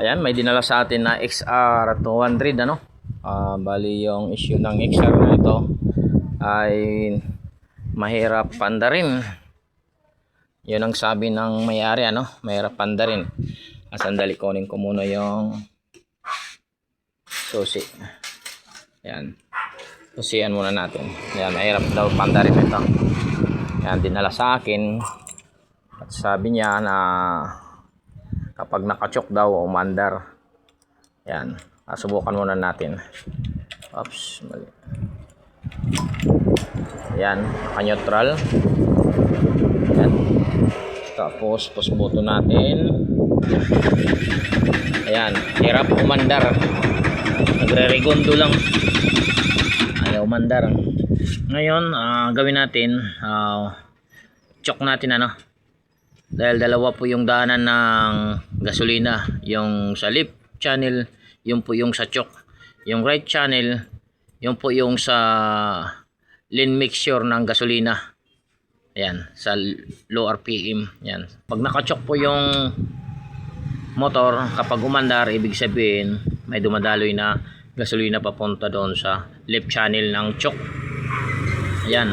Ayan, may dinala sa atin na XR200 ano. Bali yung issue ng XR na ito ay mahirap pandarin. Yun ang sabi ng may-ari ano, mahirap pandarin. Sandali, kunin ko muna yung susi. Ayan. Susian muna natin. Ayan, mahirap daw pandarin ito. Ayan, dinala sa akin. At sabi niya na kapag nakachok daw umandar. Yan, subukan muna natin. Oops, mali. Yan, naka-neutral. Yan. Tapos push button natin. Ayan, hirap umandar. Nagre-regondo lang. Ayaw umandar. Ngayon, gawin natin, chok natin ano. Dahil dalawa po yung daanan ng gasolina, yung sa left channel, yung po yung sa choke. Yung right channel, yung po yung sa lane mixture ng gasolina. Ayan, sa low RPM. Ayan. Pag naka-choke po yung motor, kapag umandar, ibig sabihin may dumadaloy na gasolina papunta doon sa left channel ng choke. Ayan.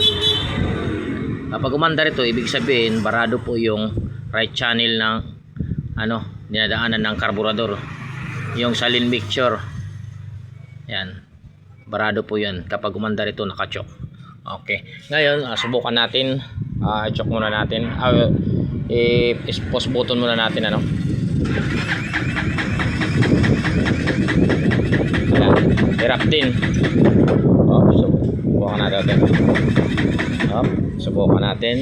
Kapag umandar ito, ibig sabihin barado po yung right channel ng ano, dinadaanan ng karburador. Yung sa lane mixture. Yan. Barado po 'yan kapag umandar ito naka-choke. Okay. Ngayon, subukan natin. I-choke muna natin. I-pause button muna natin ano. Ayan. Hirap din. Subukan natin. Subukan natin.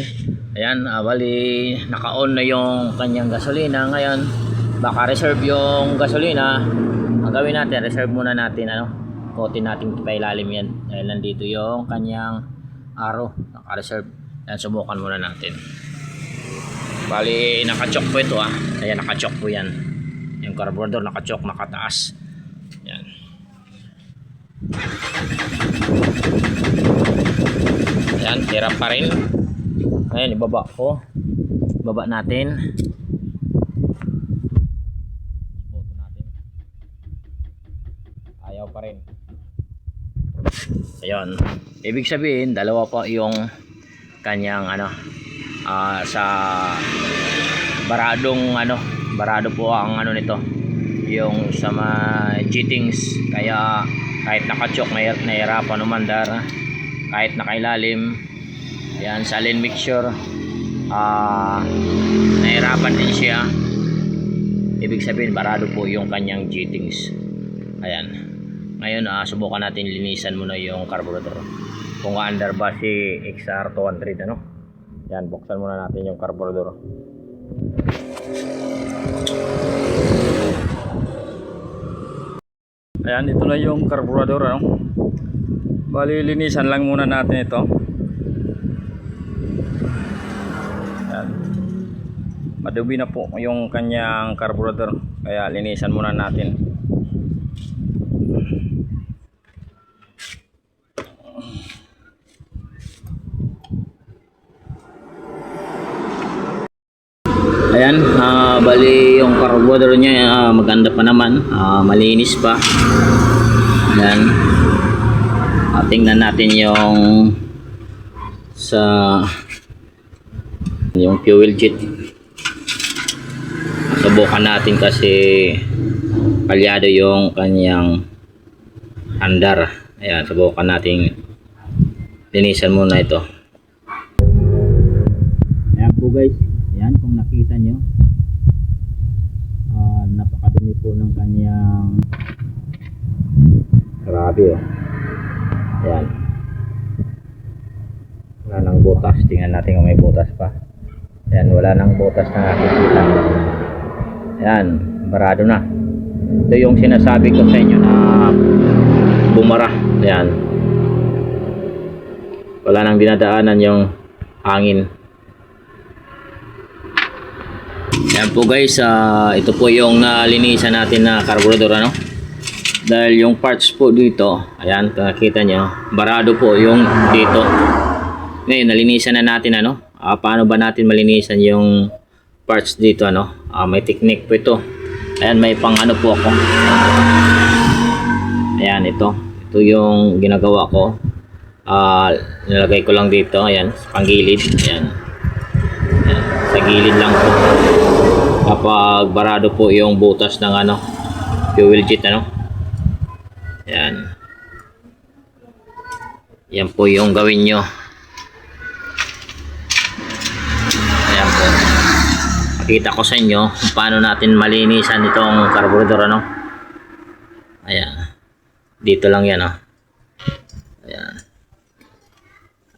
Ayan, bali naka-on na yung kanyang gasolina. Ngayon, baka reserve yung gasolina. Ang gawin natin, reserve muna natin ano. Kotin natin pailalim yan. Dahil nandito yung kanyang arrow, naka-reserve. Ayan, subukan muna natin. Bali naka-choke po ito Ayan, naka-choke po yan. Yung carburetor naka-choke, nakataas. Ayan. Ayan, hirap pa rin. Ayan, ibaba ko. Ibaba natin. Boto natin. Ayaw pa rin. Ayan. Ibig sabihin, dalawa pa yung kanyang ano, sa baradong ano, barado po ang ano nito. Yung sa G-Things. Kaya kahit naka-choke, nahirapan umandar. Kahit nakailalim. Yan, sa lane mixture nahirapan din siya. Ibig sabihin barado po yung kanyang G-Things. Ayan. Ngayon subukan natin linisan muna yung carburetor kung under ba si XR200 ano. Yan, buksan muna natin yung carburetor. Ayan, ito na yung carburetor ano. Bali linisan lang muna natin ito. Madubi na po yung kanyang carburetor, kaya linisan muna natin. Ayan, bali yung carburetor niya maganda pa naman, malinis pa. Ayan. Tingnan natin yung sa yung fuel jet. Subukan natin kasi kalyado yung kanyang andar. Ayan, subukan natin linisan muna ito. Ayan po guys, ayan kung nakita nyo, napakadumi po ng kanyang, grabe ayan, wala nang butas. Tingnan natin kung may butas pa. Ayan, wala nang butas na nakikita. Ayan, barado na. Ito yung sinasabi ko sa inyo na bumara. Ayan, wala nang dinadaanan yung hangin. Ayan po guys, ito po yung nalinisan natin na carburetor ano. Dahil yung parts po dito, ayan, nakita nyo, barado po yung dito. Ngayon, nalinisan na natin ano. Paano ba natin malinisan yung parts dito ano? May technique po ito. Ayan, may pang ano po ako. Ayan, ito yung ginagawa ko. Nilagay ko lang dito, ayan, sa panggilid. Ayan, ayan, sa gilid lang po kapag barado po yung butas ng ano, fuel jet, ano. Ayan, yan po yung gawin nyo. Ayan po, pakita ko sa inyo kung paano natin malinisan itong carburetor, ano. Ayan, dito lang yan, oh. Ayan.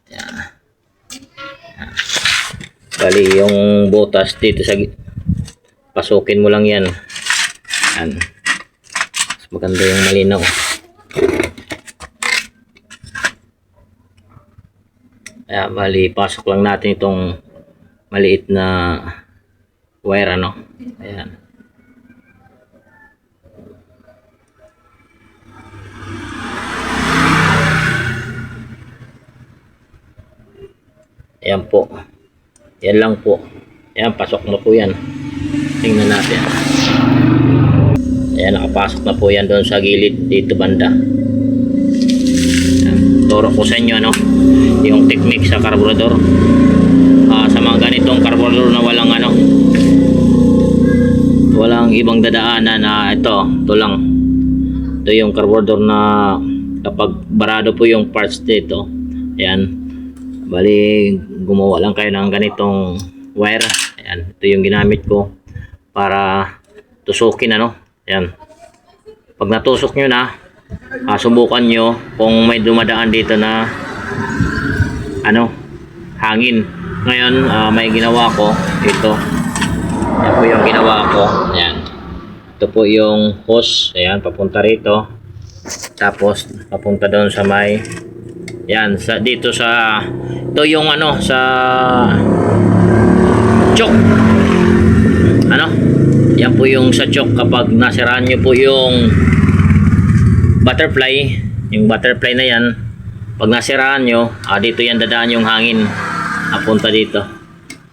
Ayan. Ayan. Bali yung butas dito sa pasukin mo lang yan. Ayan. Mas maganda yung malinaw. Ayan, bali pasok lang natin itong maliit na wire, ano. Ayan. Ayan po. Yan lang po. Ayan, pasok na po yan. Tingnan natin. Ayan, nakapasok na po yan doon sa gilid dito banda. Ayan, turo ko sa inyo, ano, yung technique sa carburetor. Sa mga ganitong carburetor na walang ano, walang ibang dadaanan, na ito lang. Ito yung carburetor na kapag barado po yung parts dito. Ayan. Bali, gumawa lang kayo ng ganitong wire. Ayan, ito yung ginamit ko para tusukin, ano. Ayan. Pag natusok nyo na, subukan nyo kung may dumadaan dito na ano, hangin. Ngayon, may ginawa ko ito. Ayan po yung ginawa ko. Ayan. Ito po yung hose. Ayan, papunta rito. Tapos, papunta doon sa may, yan, dito sa, ito yung ano, sa choke. Ano? Yan po yung sa choke. Kapag nasiraan nyo po yung butterfly, na yan, pag nasiraan nyo, dito yan dadaan yung hangin. Punta dito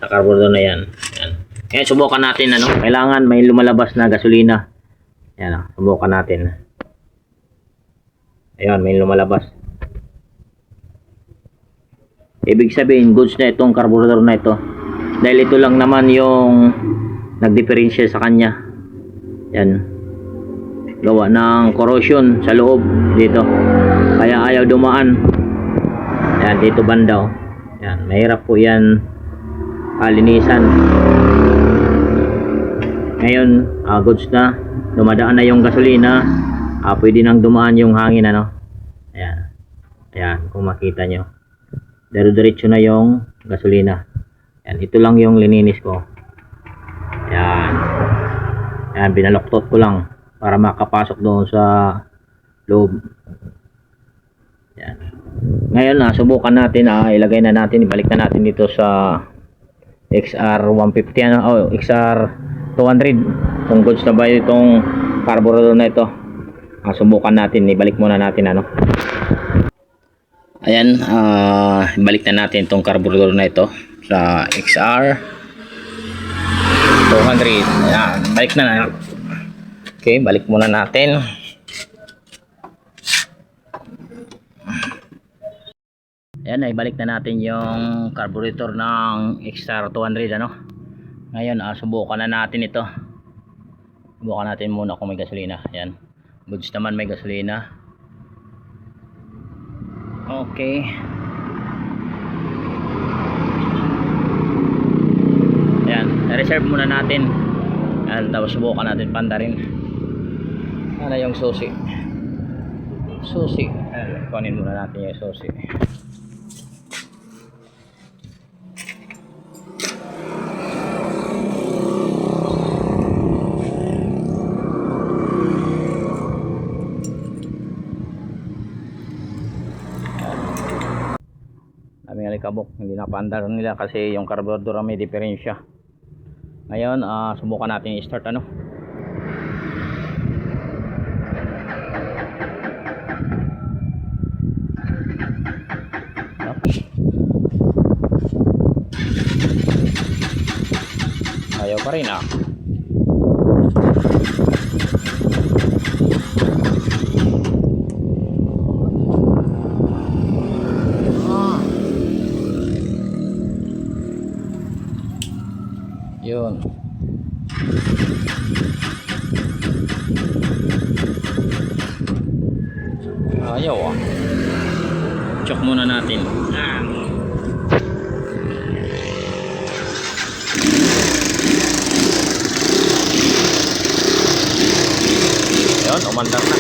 sa carburetor na yan. Yan. Ngayon, subukan natin, ano. Kailangan may lumalabas na gasolina. Yan, subukan natin. Ayan, may lumalabas. Ibig sabihin, goods na itong carburetor na ito. Dahil ito lang naman yung nagdiferensya sa kanya. Yan. Gawa ng corrosion sa loob dito. Kaya ayaw dumaan. Yan, dito banda, oh. Yan, mahirap po yan linisan. Ngayon, goods na. Dumadaan na yung gasolina. Pwede nang dumaan yung hangin, ano. Ayan. Ayan, kung makita nyo. Diretso na yung gasolina. Yan, ito lang yung lininis ko. Yan. Yan, binaloktot ko lang para makapasok doon sa loob. Yan. Ngayon, subukan natin, ilagay na natin, ibalik na natin dito sa XR150, ano, XR200. Kung goods na ba itong carburetor na ito. Subukan natin, ibalik muna natin, ano. Ayan, balik na natin itong carburetor na ito sa XR 200. Ayan, balik na. Okay, balik muna natin. Ayan, ibalik na natin yung carburetor ng XR 200, ano. Ngayon, subukan na natin ito. Subukan natin muna kung may gasolina. Ayan, goods naman, may gasolina. Okay. Ayan, reserve muna natin. Ayan, tapos subukan natin panda rin. Ano yung susi? Ayan, kunin muna natin yung susi. Daming alikabok, hindi napandar nila kasi yung carburetor may diferensya. Ngayon, subukan natin i-start, ano. Ayaw pa rin, Yun. Ayaw ah. Check muna natin. Yun, umandar na.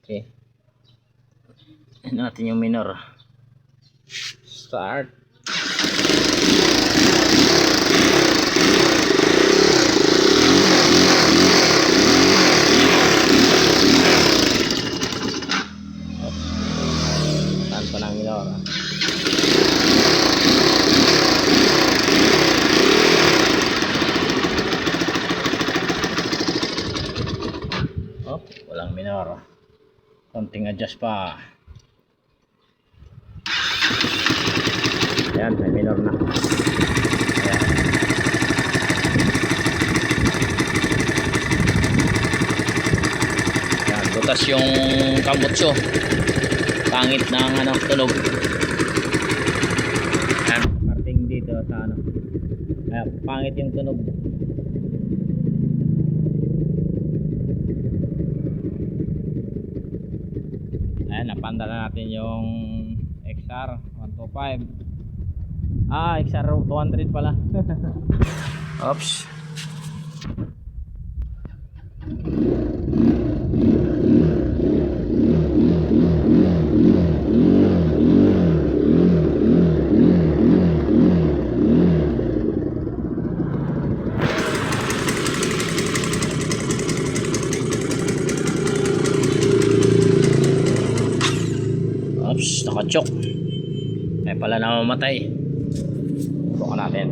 Okay. Tignan natin yung minor. Start. Saan pa ng minor? Oh, walang minor. Konting adjust pa. Ayan, may minor na. Ayan. Ayan, butas yung kambutso. Pangit ng ano, tunog. Ayan, parting dito sa ano. Ayan, pangit yung tunog. Ayan, napanda na natin yung XR 125. XR 200 pala. Oops. Oops, nakachok. May pala namamatay. Subukan natin.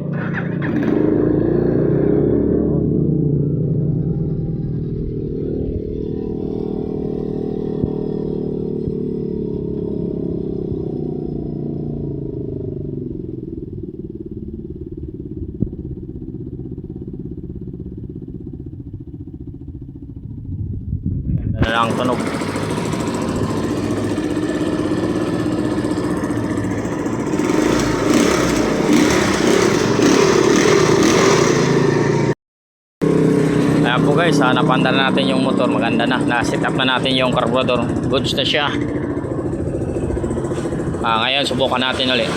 Ganda na lang tunog. Ayan po guys, napanda na natin yung motor. Maganda na, na-set up na natin yung carburetor. Goods na siya. Ngayon subukan natin ulit.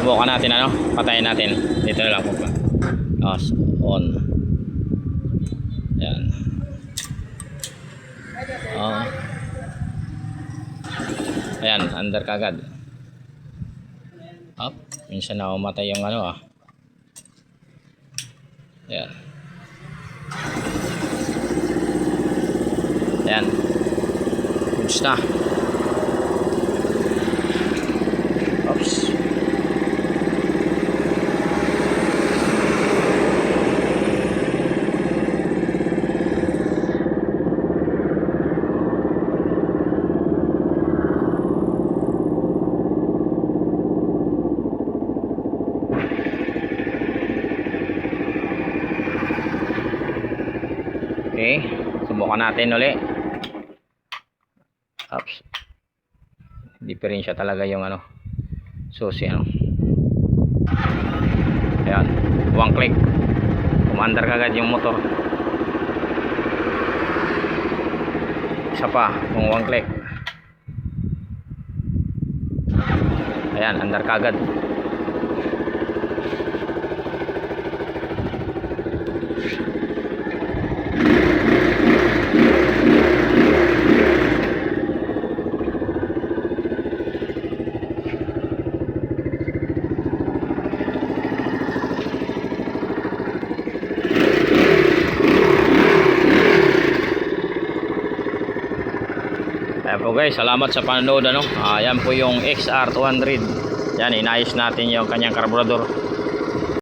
Subukan natin ano, patayin natin. Dito na lang po pa. On. Ayan. Ayan, under kagad. Up. Minsan na umatay yung ano ah. Ayan. Ayan. Goods na. Oops. Okay, subukan natin ulit. Oops. Diferensya talaga yung ano, susi ano. Ayan, one click. Umandar kagad yung motor. Isa pa, kung one click. Ayan, andar kagad. Ayan po guys, salamat sa panonood ano. Ayan po yung XR200. Yan, inayos natin yung kanyang carburetor.